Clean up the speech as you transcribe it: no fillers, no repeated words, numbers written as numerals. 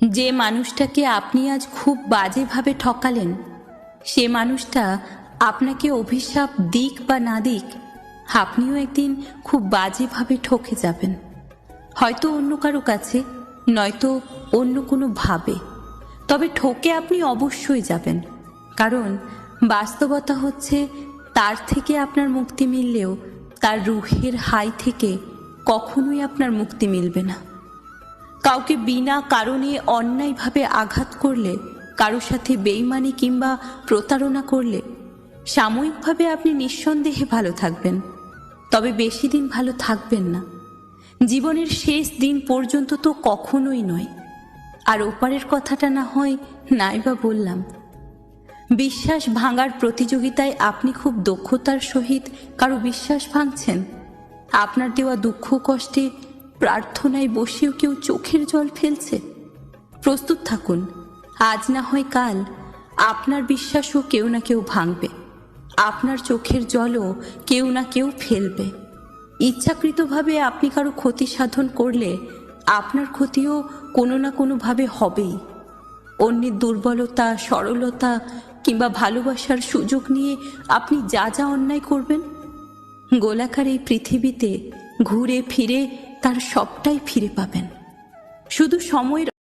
যে মানুষটাকে আপনি আজ খুব বাজেভাবে ঠকালেন, সে মানুষটা আপনাকে অভিশাপ দিক বা না দিক, আপনিও একদিন খুব বাজেভাবে ঠকে যাবেন। হয়তো অন্য কারো কাছে, নয়তো অন্য কোনো ভাবে, তবে ঠকে আপনি অবশ্যই যাবেন। কারণ বাস্তবতা হচ্ছে, তার থেকে আপনার মুক্তি মিললেও তার রুহের হাই থেকে কখনোই আপনার মুক্তি মিলবে না। কাউকে বিনা কারণে অন্যায়ভাবে আঘাত করলে, কারো সাথে বেইমানি কিংবা প্রতারণা করলে সাময়িকভাবে আপনি নিঃসন্দেহে ভালো থাকবেন, তবে বেশি দিন ভালো থাকবেন না। জীবনের শেষ দিন পর্যন্ত তো কখনোই নয়। আর ওপারের কথাটা না হয় নাইবা বললাম। বিশ্বাস ভাঙার প্রতিযোগিতায় আপনি খুব দক্ষতার সহিত কারো বিশ্বাস ভাঙছেন। আপনার দেওয়া দুঃখ কষ্টে প্রার্থনায় বসেও কেউ চোখের জল ফেলছে। প্রস্তুত থাকুন, আজ না হয় কাল আপনার বিশ্বাসও কেউ না কেউ ভাঙবে, আপনার চোখের জলও কেউ না কেউ ফেলবে। ইচ্ছাকৃতভাবে আপনি কারো ক্ষতি সাধন করলে আপনার ক্ষতিও কোনো না কোনোভাবে হবেই। অন্যের দুর্বলতা, সরলতা কিংবা ভালোবাসার সুযোগ নিয়ে আপনি যা যা অন্যায় করবেন, গোলাকার এই পৃথিবীতে ঘুরে ফিরে তার সবটাই ফিরে পাবেন। শুধু সময়ের